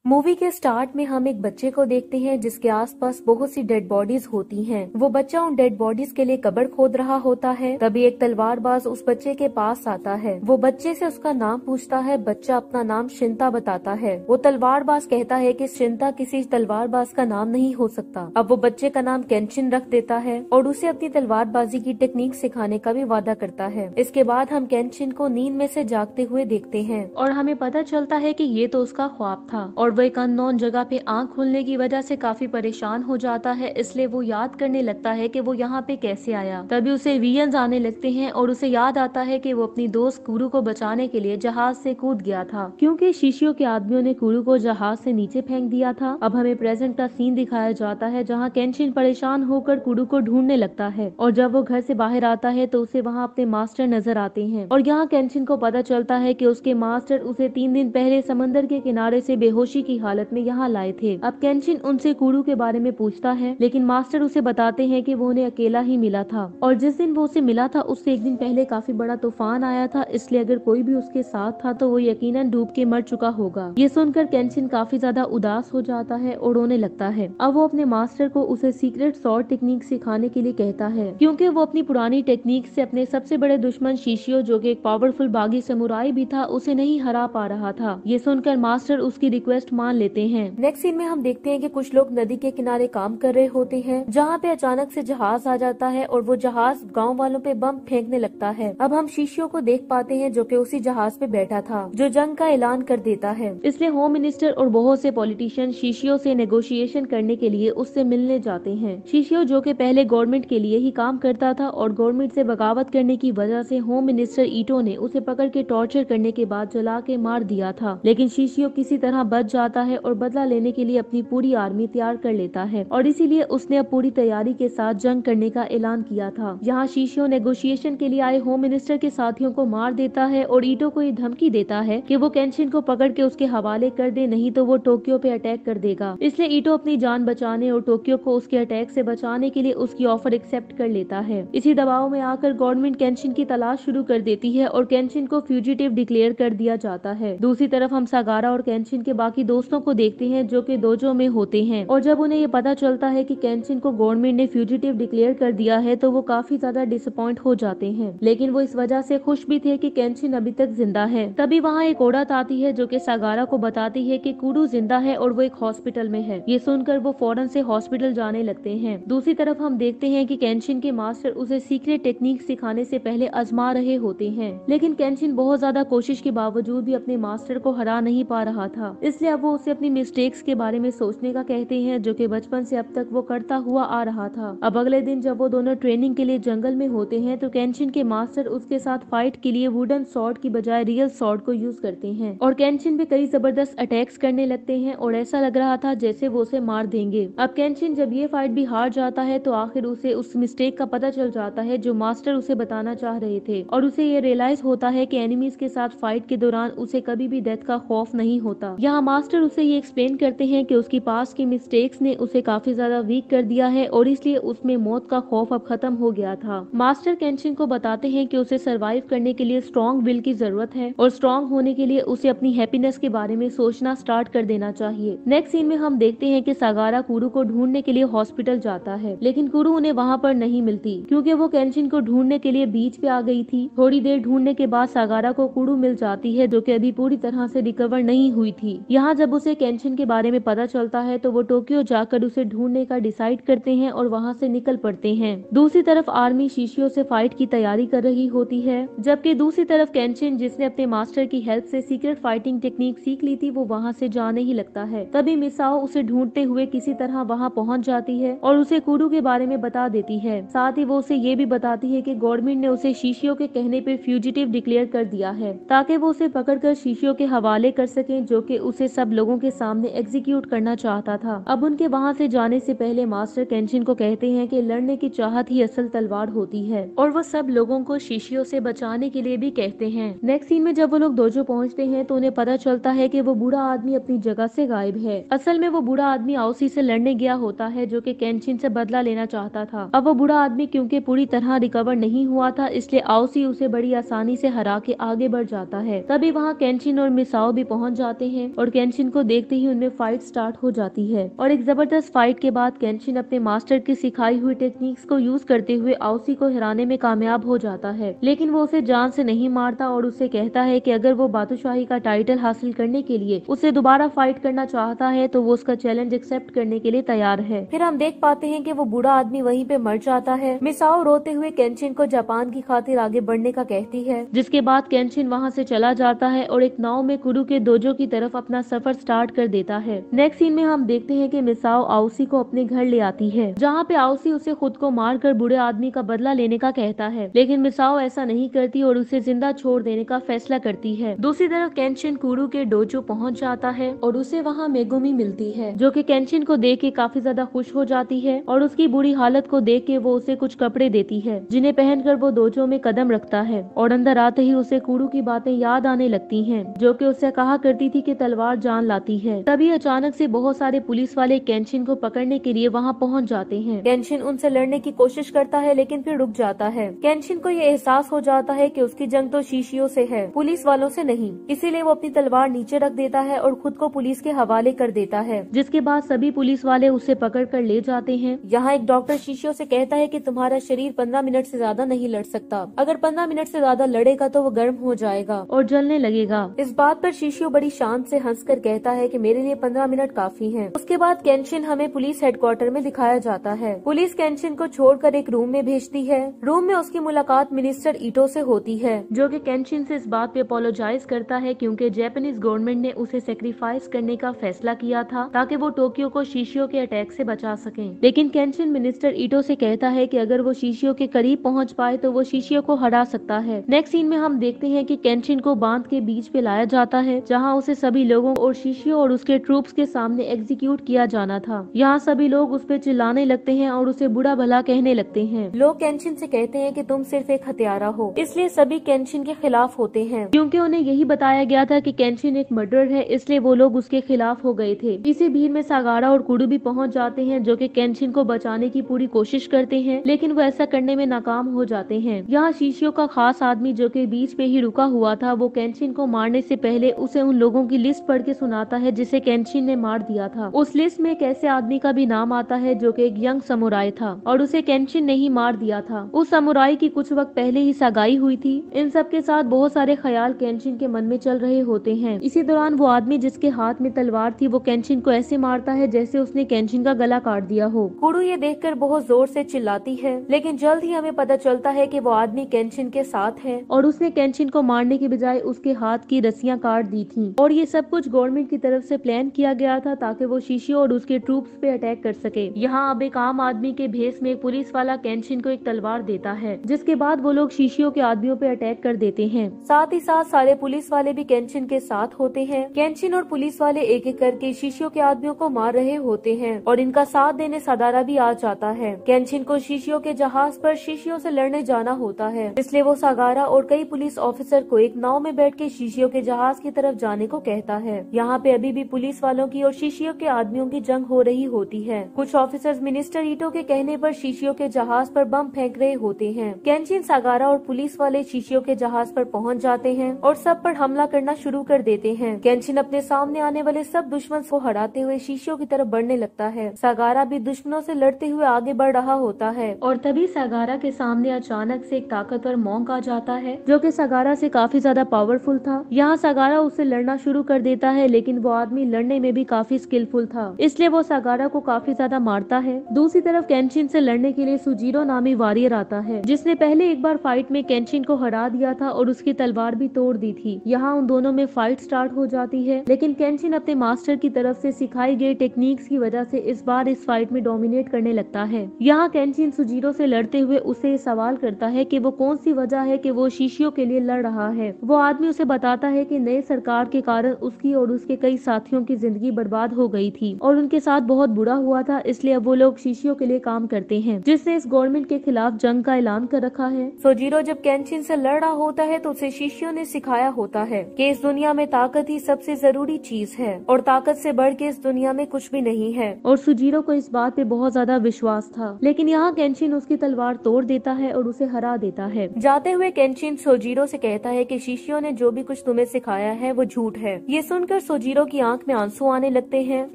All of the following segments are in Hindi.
मूवी के स्टार्ट में हम एक बच्चे को देखते हैं जिसके आसपास बहुत सी डेड बॉडीज होती हैं। वो बच्चा उन डेड बॉडीज के लिए कब्र खोद रहा होता है। तभी एक तलवारबाज उस बच्चे के पास आता है। वो बच्चे से उसका नाम पूछता है। बच्चा अपना नाम शिंता बताता है। वो तलवारबाज कहता है कि शिंता किसी तलवारबाज का नाम नहीं हो सकता। अब वो बच्चे का नाम केंशिन रख देता है और उसे अपनी तलवारबाजी की टेक्निक सिखाने का भी वादा करता है। इसके बाद हम केंशिन को नींद में से जागते हुए देखते हैं और हमें पता चलता है कि ये तो उसका ख्वाब था और वो एक अननोन जगह पे आंख खुलने की वजह से काफी परेशान हो जाता है। इसलिए वो याद करने लगता है कि वो यहाँ पे कैसे आया। तभी उसे विजन्स आने लगते हैं और उसे याद आता है कि वो अपनी दोस्त कुरू को बचाने के लिए जहाज से कूद गया था, क्योंकि शीशियों के आदमियों ने कुरू को जहाज से नीचे फेंक दिया था। अब हमें प्रेजेंट का सीन दिखाया जाता है जहाँ केंशिन परेशान होकर कुरू को ढूंढने लगता है और जब वो घर से बाहर आता है तो उसे वहाँ अपने मास्टर नजर आते हैं और यहाँ केंशिन को पता चलता है कि उसके मास्टर उसे 3 दिन पहले समंदर के किनारे से बेहोशी की हालत में यहाँ लाए थे। अब केंशिन उनसे कुरू के बारे में पूछता है, लेकिन मास्टर उसे बताते हैं कि वो उन्हें अकेला ही मिला था और जिस दिन वो उसे मिला था उससे 1 दिन पहले काफी बड़ा तूफान आया था, इसलिए अगर कोई भी उसके साथ था तो वो यकीनन डूब के मर चुका होगा। ये सुनकर केंशिन काफी ज्यादा उदास हो जाता है और रोने लगता है। अब वो अपने मास्टर को उसे सीक्रेट सॉर्ड टेक्निक सिखाने के लिए कहता है, क्योंकि वो अपनी पुरानी टेक्निक से अपने सबसे बड़े दुश्मन शीशियो, जो कि एक पावरफुल बागी समुराई भी था, उसे नहीं हरा पा रहा था। ये सुनकर मास्टर उसकी रिक्वेस्ट मान लेते हैं। नेक्स्ट सीन में हम देखते हैं कि कुछ लोग नदी के किनारे काम कर रहे होते हैं, जहाँ पे अचानक से जहाज आ जाता है और वो जहाज गांव वालों पे बम फेंकने लगता है। अब हम शीशियों को देख पाते हैं जो कि उसी जहाज पे बैठा था, जो जंग का ऐलान कर देता है। इसलिए होम मिनिस्टर और बहुत से पॉलिटिशियन शीशियों से नेगोशिएशन करने के लिए उससे मिलने जाते हैं। शीशियो, जो कि पहले गवर्नमेंट के लिए ही काम करता था और गवर्नमेंट से बगावत करने की वजह से होम मिनिस्टर ईटो ने उसे पकड़ के टॉर्चर करने के बाद जला के मार दिया था, लेकिन शीशियो किसी तरह बच जाता है और बदला लेने के लिए अपनी पूरी आर्मी तैयार कर लेता है और इसीलिए उसने अब पूरी तैयारी के साथ जंग करने का ऐलान किया था। यहाँ शीशियो नेगोशिएशन के लिए आए होम मिनिस्टर के साथियों को मार देता है और ईटो को ये धमकी देता है कि वो केंशिन को पकड़ के उसके हवाले कर दे, नहीं तो वो टोक्यो पे अटैक कर देगा। इसलिए ईटो अपनी जान बचाने और टोक्यो को उसके अटैक से बचाने के लिए उसकी ऑफर एक्सेप्ट कर लेता है। इसी दबाव में आकर गवर्नमेंट केंशिन की तलाश शुरू कर देती है और केंशिन को फ्यूजिटिव डिक्लेयर कर दिया जाता है। दूसरी तरफ हम सागारा और केंशिन के बाकी दोस्तों को देखते हैं जो कि डोजो में होते हैं और जब उन्हें ये पता चलता है कि केंशिन को गवर्नमेंट ने फ्यूजिटिव डिक्लेयर कर दिया है तो वो काफी ज्यादा डिसअपॉइंट हो जाते हैं, लेकिन वो इस वजह से खुश भी थे कि केंशिन अभी तक जिंदा है। तभी वहाँ एक औरत आती है जो कि सागारा को बताती है कि कुरू जिंदा है और वो एक हॉस्पिटल में है। ये सुनकर वो फौरन से हॉस्पिटल जाने लगते हैं। दूसरी तरफ हम देखते हैं कि केंशिन के मास्टर उसे सीक्रेट टेक्निक सिखाने से पहले आजमा रहे होते हैं, लेकिन केंशिन बहुत ज्यादा कोशिश के बावजूद भी अपने मास्टर को हरा नहीं पा रहा था। इसलिए अब वो उसे अपनी मिस्टेक्स के बारे में सोचने का कहते हैं जो कि बचपन से अब तक वो करता हुआ आ रहा था। अब अगले दिन जब वो दोनों ट्रेनिंग के लिए जंगल में होते हैं तो केंशिन के मास्टर उसके साथ फाइट के लिए वुडन सॉर्ड की बजाय रियल सॉर्ड को यूज करते हैं और केंशिन पे कई जबरदस्त अटैक्स करने लगते हैं और ऐसा लग रहा था जैसे वो उसे मार देंगे। अब केंशिन जब ये फाइट भी हार जाता है तो आखिर उसे उस मिस्टेक का पता चल जाता है जो मास्टर उसे बताना चाह रहे थे और उसे ये रियलाइज होता है कि एनिमीज के साथ फाइट के दौरान उसे कभी भी डेथ का खौफ नहीं होता। यहाँ मास्टर उसे ये एक्सप्लेन करते हैं कि उसकी पास की मिस्टेक्स ने उसे काफी ज्यादा वीक कर दिया है और इसलिए उसमें मौत का खौफ अब खत्म हो गया था। मास्टर केंशिन को बताते हैं कि उसे सरवाइव करने के लिए स्ट्रॉन्ग विल की जरूरत है और स्ट्रॉन्ग होने के लिए उसे अपनी हैप्पीनेस के बारे में सोचना स्टार्ट कर देना चाहिए। नेक्स्ट सीन में हम देखते हैं कि सागारा कुरू को ढूंढने के लिए हॉस्पिटल जाता है, लेकिन कुरू उन्हें वहाँ पर नहीं मिलती क्योंकि वो केंशिन को ढूंढने के लिए बीच पे आ गई थी। थोड़ी देर ढूंढने के बाद सागारा को कुरू मिल जाती है जो कि अभी पूरी तरह से रिकवर नहीं हुई थी। यहाँ जब उसे केंशिन के बारे में पता चलता है तो वो टोक्यो जाकर उसे ढूंढने का डिसाइड करते हैं और वहाँ से निकल पड़ते हैं। दूसरी तरफ आर्मी शीशियों से फाइट की तैयारी कर रही होती है, जबकि दूसरी तरफ केंशिन, जिसने अपने मास्टर की हेल्प से सीक्रेट फाइटिंग टेक्निक सीख ली थी, वो वहाँ से जाने ही लगता है। तभी मिसाओ उसे ढूंढते हुए किसी तरह वहाँ पहुँच जाती है और उसे कुरू के बारे में बता देती है। साथ ही वो उसे ये भी बताती है कि गवर्नमेंट ने उसे शीशियों के कहने पर फ्यूजिटिव डिक्लेयर कर दिया है ताकि वो उसे पकड़कर शीशियों के हवाले कर सके, जो कि उसे सब लोगों के सामने एग्जीक्यूट करना चाहता था। अब उनके वहाँ से जाने से पहले मास्टर केंशिन को कहते हैं कि लड़ने की चाहत ही असल तलवार होती है और वो सब लोगों को शीशियों से बचाने के लिए भी कहते हैं। नेक्स्ट सीन में जब वो लोग डोजो पहुँचते हैं तो उन्हें पता चलता है कि वो बूढ़ा आदमी अपनी जगह से गायब है। असल में वो बूढ़ा आदमी आओसी से लड़ने गया होता है जो कि केंशिन से बदला लेना चाहता था। अब वो बूढ़ा आदमी क्योंकि पूरी तरह रिकवर नहीं हुआ था, इसलिए आओसी उसे बड़ी आसानी से हरा के आगे बढ़ जाता है। तभी वहाँ केंशिन और मिसाओ भी पहुँच जाते हैं और केंशिन केंशिन को देखते ही उनमें फाइट स्टार्ट हो जाती है और एक जबरदस्त फाइट के बाद केंशिन अपने मास्टर की सिखाई हुई टेक्निक्स को यूज करते हुए आओसी को हराने में कामयाब हो जाता है। लेकिन वो उसे जान से नहीं मारता और उसे कहता है कि अगर वो बादशाही का टाइटल हासिल करने के लिए उसे दोबारा फाइट करना चाहता है तो वो उसका चैलेंज एक्सेप्ट करने के लिए तैयार है। फिर हम देख पाते हैं कि वो बूढ़ा आदमी वहीं पे मर जाता है। मिसाओ रोते हुए केंशिन को जापान की खातिर आगे बढ़ने का कहती है, जिसके बाद केंशिन वहाँ से चला जाता है और एक नाव में कुरु के दोजो की तरफ अपना सफर स्टार्ट कर देता है। नेक्स्ट सीन में हम देखते हैं कि मिसाओ आओसी को अपने घर ले आती है, जहाँ पे आओसी उसे खुद को मारकर बूढ़े आदमी का बदला लेने का कहता है, लेकिन मिसाओ ऐसा नहीं करती और उसे जिंदा छोड़ देने का फैसला करती है। दूसरी तरफ केंशिन कुरु के डोजो पहुँच जाता है और उसे वहाँ मेगुमी मिलती है, जो कि केंशिन को देख के काफी ज्यादा खुश हो जाती है और उसकी बुरी हालत को देख के वो उसे कुछ कपड़े देती है, जिन्हें पहनकर वो डोजो में कदम रखता है और अंदर आते ही उसे कुरु की बातें याद आने लगती हैं, जो कि उससे कहा करती थी कि तलवार जान लाती है। तभी अचानक से बहुत सारे पुलिस वाले केंशिन को पकड़ने के लिए वहाँ पहुँच जाते हैं। केंशिन उनसे लड़ने की कोशिश करता है लेकिन फिर रुक जाता है। केंशिन को ये एहसास हो जाता है कि उसकी जंग तो शीशियों से है, पुलिस वालों से नहीं, इसीलिए वो अपनी तलवार नीचे रख देता है और खुद को पुलिस के हवाले कर देता है, जिसके बाद सभी पुलिस वाले उसे पकड़ कर ले जाते हैं। यहाँ एक डॉक्टर शीशियों से कहता है कि तुम्हारा शरीर 15 मिनट से ज्यादा नहीं लड़ सकता, अगर 15 मिनट से ज्यादा लड़ेगा तो वो गर्म हो जाएगा और जलने लगेगा। इस बात पर शीशियो बड़ी शांत से हंसकर कहता है कि मेरे लिए 15 मिनट काफी हैं। उसके बाद केंशिन हमें पुलिस हेडक्वार्टर में दिखाया जाता है। पुलिस केंशिन को छोड़कर एक रूम में भेजती है। रूम में उसकी मुलाकात मिनिस्टर ईटो से होती है, जो कि केंशिन से इस बात पे अपोलोजाइज करता है क्योंकि जापानीज गवर्नमेंट ने उसे सेक्रीफाइस करने का फैसला किया था ताकि वो टोक्यो को शीशियों के अटैक से बचा सकें। लेकिन केंशिन मिनिस्टर ईटो से कहता है कि अगर वो शीशियों के करीब पहुंच पाए तो वो शीशियों को हरा सकता है। नेक्स्ट सीन में हम देखते हैं कि केंशिन को बांध के बीच पे लाया जाता है, जहां उसे सभी लोगों और शीशियों और उसके ट्रूप्स के सामने एग्जीक्यूट किया जाना था। यहाँ सभी लोग उस पे चिल्लाने लगते हैं और उसे बुरा भला कहने लगते हैं। लोग केंशिन से कहते हैं कि तुम सिर्फ एक हत्यारा हो, इसलिए सभी केंशिन के खिलाफ होते हैं, क्योंकि उन्हें यही बताया गया था कि केंशिन एक मर्डरर है, इसलिए वो लोग उसके खिलाफ हो गए थे। इसी भीड़ में सागारा और कुडू भी पहुंच जाते हैं, जो कि केंशिन को बचाने की पूरी कोशिश करते हैं, लेकिन वो ऐसा करने में नाकाम हो जाते हैं। यहाँ शीशियों का खास आदमी, जो कि बीच पे ही रुका हुआ था, वो केंशिन को मारने से पहले उसे उन लोगों की लिस्ट पढ़ के सुनाता है जिसे केंशिन ने मार दिया था। उस लिस्ट में एक ऐसे आदमी का भी नाम आता है जो कि एक यंग समुराई था और उसे केंशिन ने ही मार दिया था। उस समुराई की कुछ वक्त पहले ही सगाई हुई थी। इन सब के साथ बहुत सारे ख्याल केंशिन के मन में चल रहे होते हैं। इसी दौरान वो आदमी जिसके हाथ में तलवार थी वो केंशिन को ऐसे मारता है जैसे उसने केंशिन का गला काट दिया हो। कुडू ये देखकर बहुत जोर से चिल्लाती है, लेकिन जल्द ही हमें पता चलता है कि वो आदमी केंशिन के साथ है और उसने केंशिन को मारने के बजाय उसके हाथ की रस्सियां काट दी थी। और ये सब कुछ गवर्नमेंट की तरफ से प्लान किया गया था ताकि वो शीशियों और उसके ट्रूप्स पे अटैक कर सके। यहाँ अब एक आम आदमी के भेस में एक पुलिस वाला केंशिन को एक तलवार देता है, जिसके बाद वो लोग शीशियों के आदमियों पे अटैक कर देते हैं। साथ ही साथ सारे पुलिस वाले भी केंशिन के साथ होते हैं। केंशिन और पुलिस वाले एक एक करके शीशियों के आदमियों को मार रहे होते हैं और इनका साथ देने सादारा भी आ जाता है। केंशिन को शीशियों के जहाज पर शीशियों से लड़ने जाना होता है, इसलिए वो सागारा और कई पुलिस ऑफिसर को एक नाव में बैठ के शीशियों के जहाज की तरफ जाने को कहता है। यहाँ पे अभी भी पुलिस वालों की और शीशियों के आदमियों की जंग हो रही होती है। कुछ ऑफिसर्स मिनिस्टर ईटो के कहने पर शीशियों के जहाज पर बम फेंक रहे होते हैं। केंशिन, सागारा और पुलिस वाले शीशियों के जहाज पर पहुँच जाते हैं और सब पर हमला करना शुरू कर देते हैं। केंशिन अपने सामने आने वाले सब दुश्मन को हराते हुए शीशियों की तरफ बढ़ने लगता है। सागारा भी दुश्मनों से लड़ते हुए आगे बढ़ रहा होता है और तभी सागारा के सामने अचानक से एक ताकतवर मॉन्क आ जाता है, जो कि सागारा से काफी ज्यादा पावरफुल था। यहाँ सागारा उससे लड़ना शुरू कर देता है, लेकिन वो आदमी लड़ने में भी काफी स्किलफुल था, इसलिए वो सागारा को काफी ज्यादा मारता है। दूसरी तरफ केंशिन से लड़ने के लिए सुजीरो नामी वॉरियर आता है, जिसने पहले एक बार फाइट में केंशिन को हरा दिया था और उसकी तलवार भी तोड़ दी थी। यहाँ उन दोनों में फाइट स्टार्ट हो जाती है, लेकिन केंशिन अपने मास्टर की तरफ से सिखाई गई टेक्निक्स की वजह से इस बार इस फाइट में डोमिनेट करने लगता है। यहाँ केंशिन सुजीरो से लड़ते हुए उसे सवाल करता है कि वो कौन सी वजह है कि वो शीशियों के लिए लड़ रहा है। वो आदमी उसे बताता है कि नए सरकार के कारण उसकी और उसके कई साथियों की जिंदगी बर्बाद हो गई थी और उनके साथ बहुत बुरा हुआ था, इसलिए अब वो लोग शीशियों के लिए काम करते हैं, जिसने इस गवर्नमेंट के खिलाफ जंग का ऐलान कर रखा है। सुजीरो जब केंशिन से लड़ रहा होता है तो उसे शीशियों ने सिखाया होता है कि इस दुनिया में ताकत ही सबसे जरूरी चीज है और ताकत से बढ़ के इस दुनिया में कुछ भी नहीं है। और सुजीरो को इस बात पे बहुत ज्यादा विश्वास था, लेकिन यहाँ केंशिन उसकी तलवार तोड़ देता है और उसे हरा देता है। जाते हुए केंशिन सोजीरो से कहता है कि शीशियों ने जो भी कुछ तुम्हें सिखाया है वो झूठ है। ये सुनकर सोजीरो की आंख में आंसू आने लगते हैं।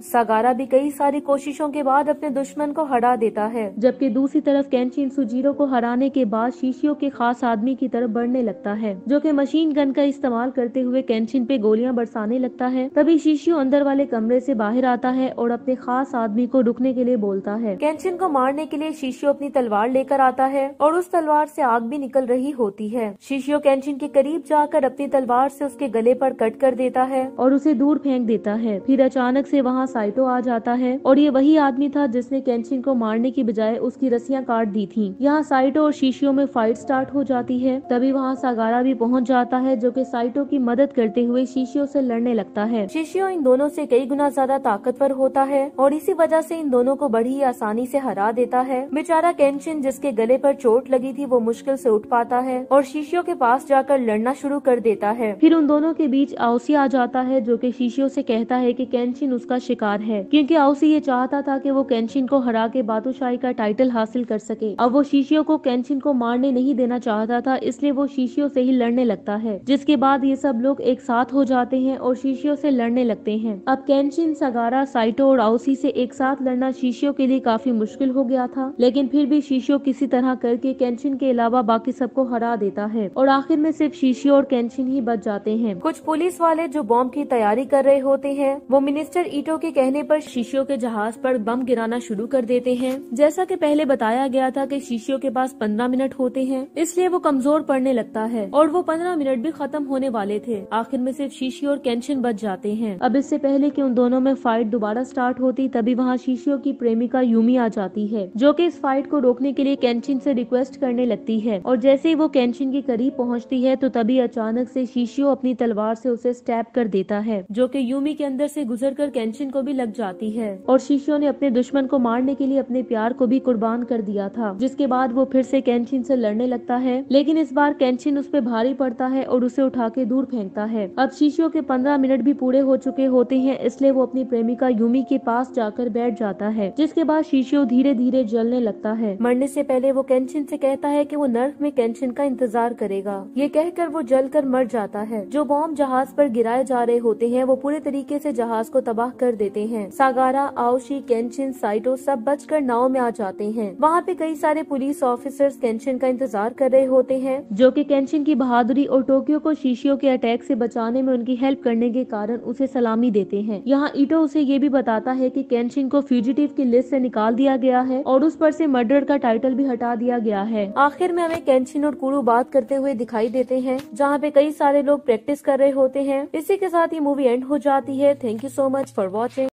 सागारा भी कई सारी कोशिशों के बाद अपने दुश्मन को हरा देता है, जबकि दूसरी तरफ केंशिन सोजीरो को हराने के बाद शिशियो के खास आदमी की तरफ बढ़ने लगता है, जो कि मशीन गन का इस्तेमाल करते हुए केंशिन पे गोलियां बरसाने लगता है। तभी शिशियो अंदर वाले कमरे से बाहर आता है और अपने खास आदमी को रुकने के लिए बोलता है। केंशिन को मारने के लिए शिशियो अपनी तलवार लेकर आता है और उस तलवार से आग भी निकल रही होती है। शिशियो केंशिन के करीब जाकर अपनी तलवार से उसके गले पर कट कर देता है और उसे दूर फेंक देता है। फिर अचानक से वहाँ साइटो आ जाता है और ये वही आदमी था जिसने केंशिन को मारने की बजाय उसकी रस्सियां काट दी थी। यहाँ साइटो और शिशियो में फाइट स्टार्ट हो जाती है। तभी वहाँ सागारा भी पहुँच जाता है, जो कि साइटो की मदद करते हुए शिशियो से लड़ने लगता है। शिशियो इन दोनों से कई गुना ज्यादा ताकतवर होता है और इसी वजह से इन दोनों को बड़ी ही आसानी से हरा देता है। बेचारा केंशिन, जिसके गले पर चोट लगी थी, वो मुश्किल से उठ पाता है और शिशियो के पास जाकर लड़ना शुरू कर देता है। फिर उन दोनों के बीच आओसी आ जाता है, जो कि शिशियो से कहता है कि केंशिन उसका शिकार है, क्योंकि आओसी ये चाहता था कि वो केंशिन को हरा के बादशाही का टाइटल हासिल कर सके। अब वो शिशियो को केंशिन को मारने नहीं देना चाहता था, इसलिए वो शिशियो से ही लड़ने लगता है। जिसके बाद ये सब लोग एक साथ हो जाते हैं और शिशियो से लड़ने लगते हैं। अब केंशिन, सागारा, साइटो और आओसी से एक साथ लड़ना शिशियो के लिए काफी मुश्किल हो गया था, लेकिन फिर भी शिशियो किसी तरह करके केंशिन के अलावा बाकी सबको हरा देता है और आखिर में सिर्फ शिशियो और केंशिन ही बच जाते हैं। कुछ पुलिस वाले जो बॉम्ब की तैयारी कर रहे होते हैं, वो मिनिस्टर ईटो के कहने पर शिशियो के जहाज पर बम गिराना शुरू कर देते हैं। जैसा कि पहले बताया गया था कि शिशियो के पास 15 मिनट होते हैं, इसलिए वो कमजोर पड़ने लगता है और वो 15 मिनट भी खत्म होने वाले थे। आखिर में सिर्फ शिशियो और केंशिन बच जाते हैं। अब इससे पहले कि उन दोनों में फाइट दोबारा स्टार्ट होती, तभी वहाँ शिशियो की प्रेमिका यूमी आ जाती है, जो कि इस फाइट को रोकने के लिए केंशिन से रिक्वेस्ट करने लगती है। और जैसे ही वो केंशिन के करीब पहुँचती है, तो तभी अचानक से शिशियो अपनी तलवार से उसे स्टैब कर देता है, जो कि यूमी के अंदर से गुजरकर केंशिन को भी लग जाती है। और शिशियो ने अपने दुश्मन को मारने के लिए अपने प्यार को भी कुर्बान कर दिया था। जिसके बाद वो फिर से केंशिन से लड़ने लगता है, लेकिन इस बार केंशिन उस पे भारी पड़ता है और उसे उठा के दूर फेंकता है। अब शिशियो के 15 मिनट भी पूरे हो चुके होते हैं, इसलिए वो अपनी प्रेमिका यूमी के पास जाकर बैठ जाता है। जिसके बाद शिशियो धीरे धीरे जलने लगता है। मरने से पहले वो केंशिन से कहता है कि वो नर्क में केंशिन का इंतजार करेगा। ये कहकर वो जलकर मर जाता है। जो बॉम्ब जहाज पर गिराए जा रहे होते हैं, वो पूरे तरीके से जहाज को तबाह कर देते हैं। सागारा, आओशी, केंशिन, साइटो सब बचकर नाव में आ जाते हैं। वहाँ पे कई सारे पुलिस ऑफिसर्स केंशिन का इंतजार कर रहे होते हैं, जो कि केंशिन की बहादुरी और टोक्यो को शिशियो के अटैक से बचाने में उनकी हेल्प करने के कारण उसे सलामी देते हैं। यहाँ ईटो उसे ये भी बताता है कि केंशिन को फ्यूजिटिव की लिस्ट से निकाल दिया गया है और उस पर से मर्डर का टाइटल भी हटा दिया गया है। आखिर में हमें केंशिन और कुरु बात करते हुए दिखाई देते हैं, जहाँ पे कई सारे लोग प्रैक्टिस कर रहे होते हैं। इसी के साथ ये मूवी एंड हो जाती है। Thank you so much for watching.